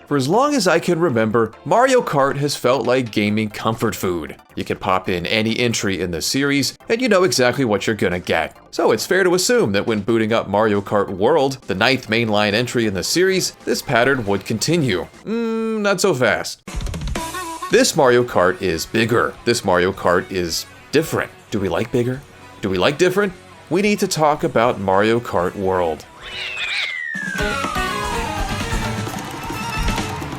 For as long as I can remember, Mario Kart has felt like gaming comfort food. You can pop in any entry in the series, and you know exactly what you're gonna get. So it's fair to assume that when booting up Mario Kart World, the 9th mainline entry in the series, this pattern would continue. Not so fast. This Mario Kart is bigger. This Mario Kart is different. Do we like bigger? Do we like different? We need to talk about Mario Kart World.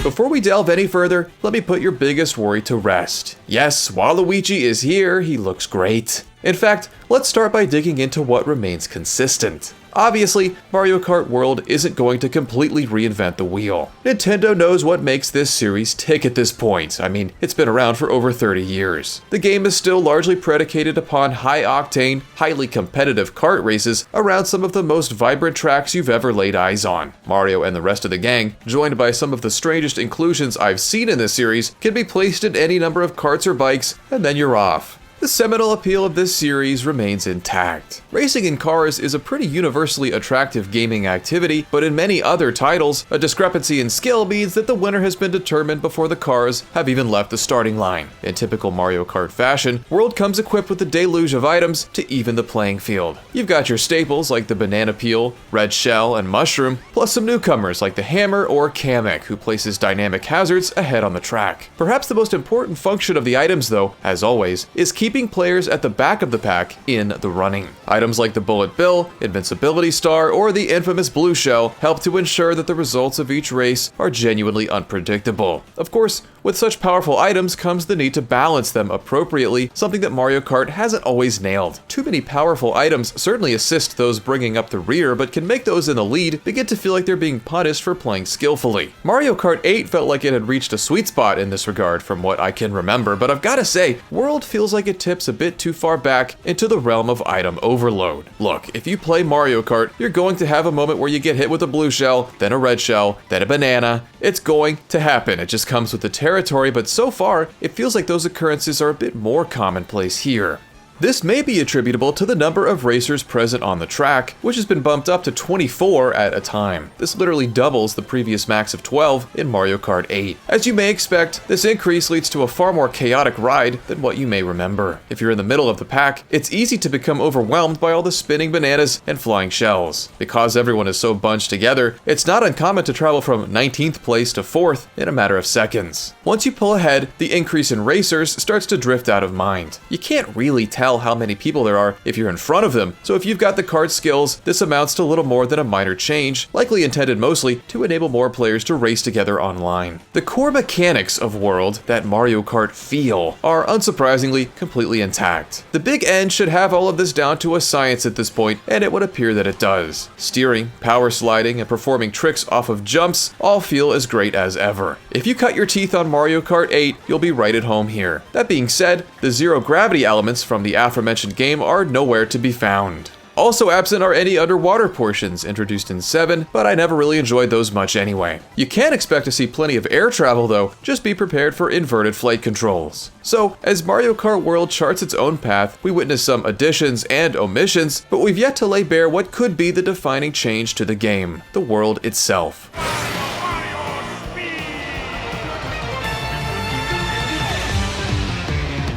Before we delve any further, let me put your biggest worry to rest. Yes, Waluigi is here, he looks great. In fact, let's start by digging into what remains consistent. Obviously, Mario Kart World isn't going to completely reinvent the wheel. Nintendo knows what makes this series tick at this point. I mean, it's been around for over 30 years. The game is still largely predicated upon high-octane, highly competitive kart races around some of the most vibrant tracks you've ever laid eyes on. Mario and the rest of the gang, joined by some of the strangest inclusions I've seen in this series, can be placed in any number of karts or bikes, and then you're off. The seminal appeal of this series remains intact. Racing in cars is a pretty universally attractive gaming activity, but in many other titles, a discrepancy in skill means that the winner has been determined before the cars have even left the starting line. In typical Mario Kart fashion, World comes equipped with a deluge of items to even the playing field. You've got your staples like the banana peel, red shell, and mushroom, plus some newcomers like the hammer or Kamek, who places dynamic hazards ahead on the track. Perhaps the most important function of the items, though, as always, is keeping players at the back of the pack in the running. Items like the Bullet Bill, Invincibility Star, or the infamous Blue Shell help to ensure that the results of each race are genuinely unpredictable. Of course, with such powerful items comes the need to balance them appropriately, something that Mario Kart hasn't always nailed. Too many powerful items certainly assist those bringing up the rear, but can make those in the lead begin to feel like they're being punished for playing skillfully. Mario Kart 8 felt like it had reached a sweet spot in this regard from what I can remember, but I've gotta say, World feels like it tips a bit too far back into the realm of item overload. Look, if you play Mario Kart, you're going to have a moment where you get hit with a blue shell, then a red shell, then a banana. It's going to happen. It just comes with the territory, but so far, it feels like those occurrences are a bit more commonplace here. This may be attributable to the number of racers present on the track, which has been bumped up to 24 at a time. This literally doubles the previous max of 12 in Mario Kart 8. As you may expect, this increase leads to a far more chaotic ride than what you may remember. If you're in the middle of the pack, it's easy to become overwhelmed by all the spinning bananas and flying shells. Because everyone is so bunched together, it's not uncommon to travel from 19th place to 4th in a matter of seconds. Once you pull ahead, the increase in racers starts to drift out of mind. You can't really tell how many people there are if you're in front of them, so if you've got the kart skills, this amounts to little more than a minor change, likely intended mostly to enable more players to race together online. The core mechanics of World, that Mario Kart feel, are unsurprisingly completely intact. The Big N should have all of this down to a science at this point, and it would appear that it does. Steering, power sliding, and performing tricks off of jumps all feel as great as ever. If you cut your teeth on Mario Kart 8, you'll be right at home here. That being said, the zero gravity elements from the aforementioned game are nowhere to be found. Also absent are any underwater portions introduced in 7, but I never really enjoyed those much anyway. You can expect to see plenty of air travel though, just be prepared for inverted flight controls. So, as Mario Kart World charts its own path, we witness some additions and omissions, but we've yet to lay bare what could be the defining change to the game, the world itself.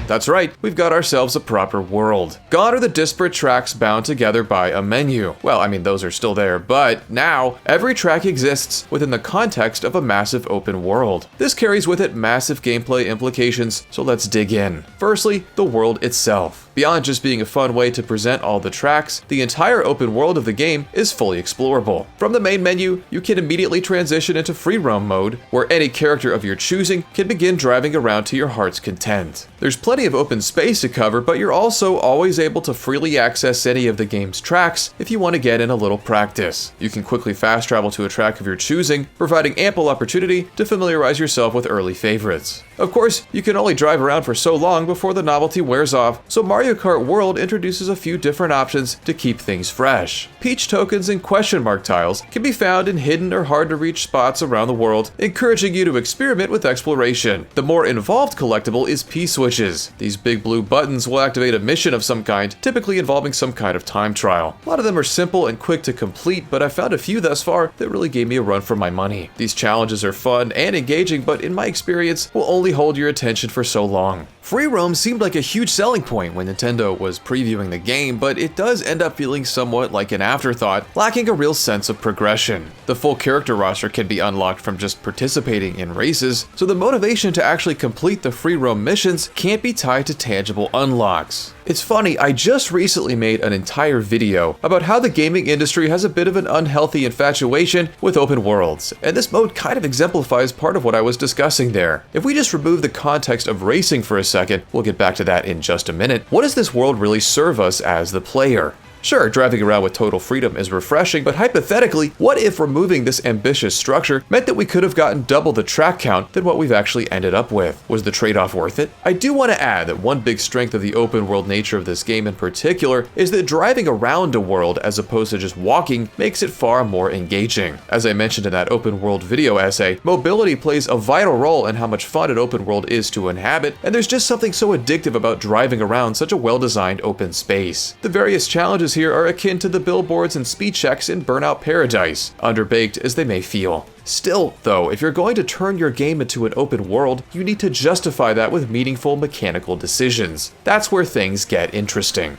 That's right, we've got ourselves a proper world. Gone are the disparate tracks bound together by a menu. Well, I mean, those are still there, but now every track exists within the context of a massive open world. This carries with it massive gameplay implications, so let's dig in. Firstly, the world itself. Beyond just being a fun way to present all the tracks, the entire open world of the game is fully explorable. From the main menu, you can immediately transition into free roam mode, where any character of your choosing can begin driving around to your heart's content. There's plenty of open space to cover, but you're also always able to freely access any of the game's tracks if you want to get in a little practice. You can quickly fast travel to a track of your choosing, providing ample opportunity to familiarize yourself with early favorites. Of course, you can only drive around for so long before the novelty wears off, so Mario Kart World introduces a few different options to keep things fresh. Peach tokens and question mark tiles can be found in hidden or hard to reach spots around the world, encouraging you to experiment with exploration. The more involved collectible is P-switches. These big blue buttons will activate a mission of some kind, typically involving some kind of time trial. A lot of them are simple and quick to complete, but I've found a few thus far that really gave me a run for my money. These challenges are fun and engaging, but in my experience, will only hold your attention for so long. Free roam seemed like a huge selling point when Nintendo was previewing the game, but it does end up feeling somewhat like an afterthought, lacking a real sense of progression. The full character roster can be unlocked from just participating in races, so the motivation to actually complete the free roam missions can't be tied to tangible unlocks. It's funny, I just recently made an entire video about how the gaming industry has a bit of an unhealthy infatuation with open worlds, and this mode kind of exemplifies part of what I was discussing there. If we just remove the context of racing for a second, we'll get back to that in just a minute, what does this world really serve us as the player? Sure, driving around with total freedom is refreshing, but hypothetically, what if removing this ambitious structure meant that we could have gotten double the track count than what we've actually ended up with? Was the trade-off worth it? I do want to add that one big strength of the open world nature of this game in particular is that driving around a world as opposed to just walking makes it far more engaging. As I mentioned in that open world video essay, mobility plays a vital role in how much fun an open world is to inhabit, and there's just something so addictive about driving around such a well-designed open space. The various challenges here are akin to the billboards and speed checks in Burnout Paradise, underbaked as they may feel. Still, though, if you're going to turn your game into an open world, you need to justify that with meaningful mechanical decisions. That's where things get interesting.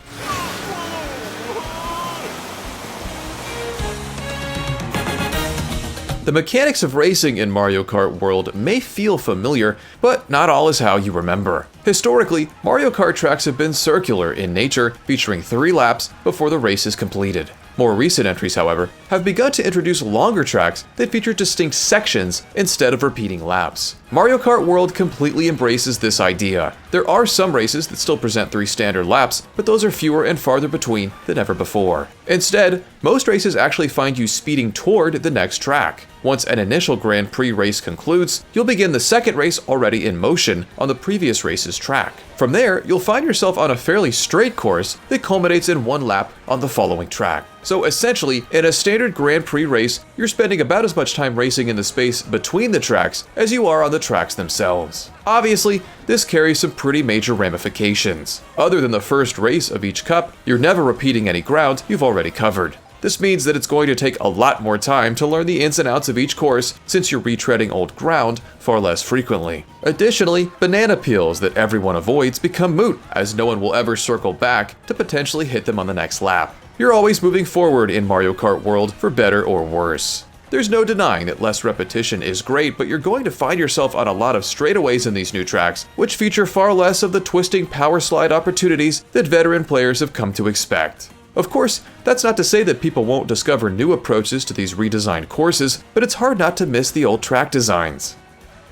The mechanics of racing in Mario Kart World may feel familiar, but not all is how you remember. Historically, Mario Kart tracks have been circular in nature, featuring 3 laps before the race is completed. More recent entries, however, have begun to introduce longer tracks that feature distinct sections instead of repeating laps. Mario Kart World completely embraces this idea. There are some races that still present 3 standard laps, but those are fewer and farther between than ever before. Instead, most races actually find you speeding toward the next track. Once an initial Grand Prix race concludes, you'll begin the second race already in motion on the previous race's track. From there, you'll find yourself on a fairly straight course that culminates in 1 lap on the following track. So essentially, in a standard Grand Prix race, you're spending about as much time racing in the space between the tracks as you are on the tracks themselves. Obviously, this carries some pretty major ramifications. Other than the first race of each cup, you're never repeating any ground you've already covered. This means that it's going to take a lot more time to learn the ins and outs of each course, since you're retreading old ground far less frequently. Additionally, banana peels that everyone avoids become moot, as no one will ever circle back to potentially hit them on the next lap. You're always moving forward in Mario Kart World for better or worse. There's no denying that less repetition is great, but you're going to find yourself on a lot of straightaways in these new tracks, which feature far less of the twisting power slide opportunities that veteran players have come to expect. Of course, that's not to say that people won't discover new approaches to these redesigned courses, but it's hard not to miss the old track designs.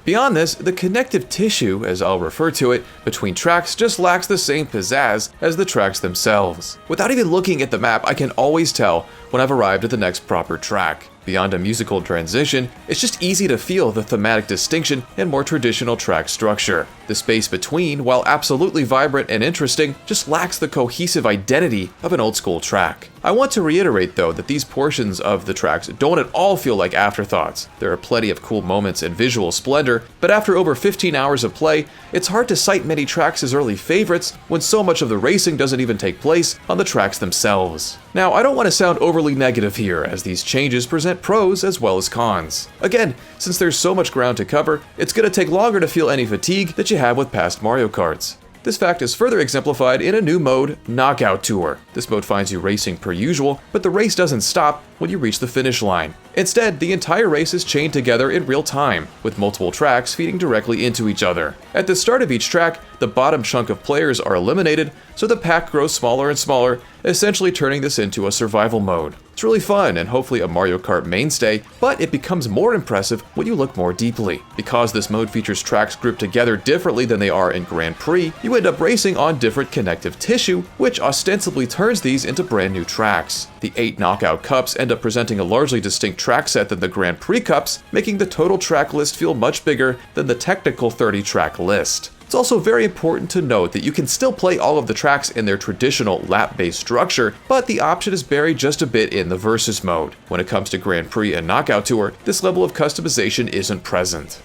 Beyond this, the connective tissue, as I'll refer to it, between tracks just lacks the same pizzazz as the tracks themselves. Without even looking at the map, I can always tell when I've arrived at the next proper track. Beyond a musical transition, it's just easy to feel the thematic distinction and more traditional track structure. The space between, while absolutely vibrant and interesting, just lacks the cohesive identity of an old school track. I want to reiterate though that these portions of the tracks don't at all feel like afterthoughts. There are plenty of cool moments and visual splendor, but after over 15 hours of play, it's hard to cite many tracks as early favorites when so much of the racing doesn't even take place on the tracks themselves. Now, I don't want to sound overly negative here, as these changes present pros as well as cons. Again, since there's so much ground to cover, it's going to take longer to feel any fatigue that you have with past Mario Karts. This fact is further exemplified in a new mode, Knockout Tour. This mode finds you racing per usual, but the race doesn't stop when you reach the finish line. Instead, the entire race is chained together in real time, with multiple tracks feeding directly into each other. At the start of each track, the bottom chunk of players are eliminated, so the pack grows smaller and smaller, essentially turning this into a survival mode. It's really fun and hopefully a Mario Kart mainstay, but it becomes more impressive when you look more deeply. Because this mode features tracks grouped together differently than they are in Grand Prix, you end up racing on different connective tissue, which ostensibly turns these into brand new tracks. The 8 knockout cups end up presenting a largely distinct track set than the Grand Prix cups, making the total track list feel much bigger than the technical 30 track list. It's also very important to note that you can still play all of the tracks in their traditional lap-based structure, but the option is buried just a bit in the Versus mode. When it comes to Grand Prix and Knockout Tour, this level of customization isn't present.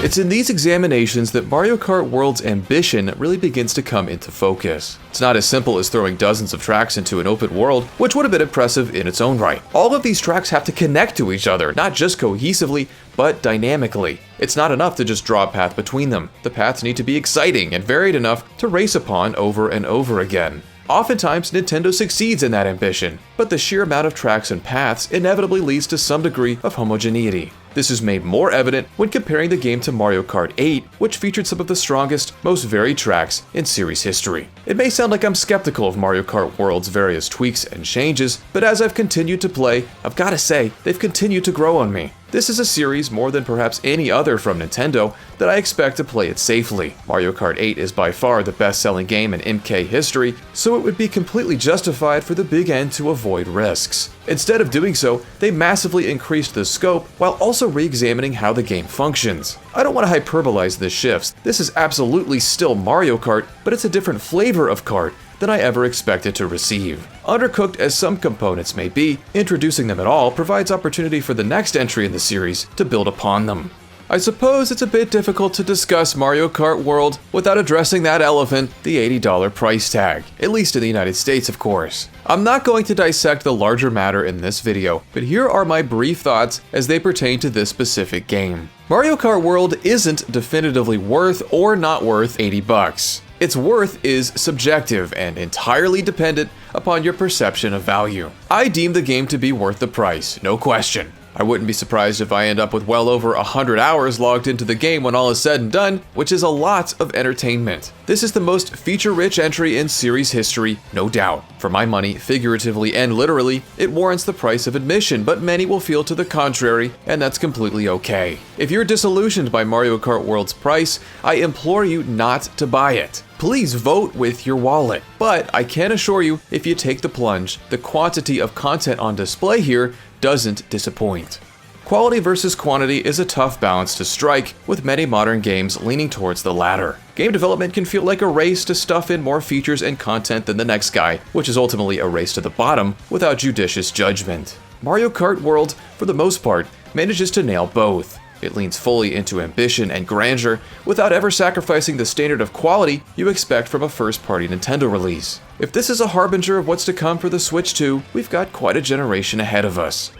It's in these examinations that Mario Kart World's ambition really begins to come into focus. It's not as simple as throwing dozens of tracks into an open world, which would have been impressive in its own right. All of these tracks have to connect to each other, not just cohesively, but dynamically. It's not enough to just draw a path between them. The paths need to be exciting and varied enough to race upon over and over again. Oftentimes, Nintendo succeeds in that ambition, but the sheer amount of tracks and paths inevitably leads to some degree of homogeneity. This is made more evident when comparing the game to Mario Kart 8, which featured some of the strongest, most varied tracks in series history. It may sound like I'm skeptical of Mario Kart World's various tweaks and changes, but as I've continued to play, I've gotta say, they've continued to grow on me. This is a series, more than perhaps any other from Nintendo, that I expect to play it safely. Mario Kart 8 is by far the best-selling game in MK history, so it would be completely justified for the Big N to avoid risks. Instead of doing so, they massively increased the scope while also re-examining how the game functions. I don't want to hyperbolize the shifts. This is absolutely still Mario Kart, but it's a different flavor of kart than I ever expected to receive. Undercooked as some components may be, introducing them at all provides opportunity for the next entry in the series to build upon them. I suppose it's a bit difficult to discuss Mario Kart World without addressing that elephant, the $80 price tag, at least in the United States, of course. I'm not going to dissect the larger matter in this video, but here are my brief thoughts as they pertain to this specific game. Mario Kart World isn't definitively worth or not worth $80. Its worth is subjective and entirely dependent upon your perception of value. I deem the game to be worth the price, no question. I wouldn't be surprised if I end up with well over 100 hours logged into the game when all is said and done, which is a lot of entertainment. This is the most feature-rich entry in series history, no doubt. For my money, figuratively and literally, it warrants the price of admission, but many will feel to the contrary, and that's completely okay. If you're disillusioned by Mario Kart World's price, I implore you not to buy it. Please vote with your wallet. But I can assure you, if you take the plunge, the quantity of content on display here doesn't disappoint. Quality versus quantity is a tough balance to strike, with many modern games leaning towards the latter. Game development can feel like a race to stuff in more features and content than the next guy, which is ultimately a race to the bottom without judicious judgment. Mario Kart World, for the most part, manages to nail both. It leans fully into ambition and grandeur without ever sacrificing the standard of quality you expect from a first-party Nintendo release. If this is a harbinger of what's to come for the Switch 2, we've got quite a generation ahead of us.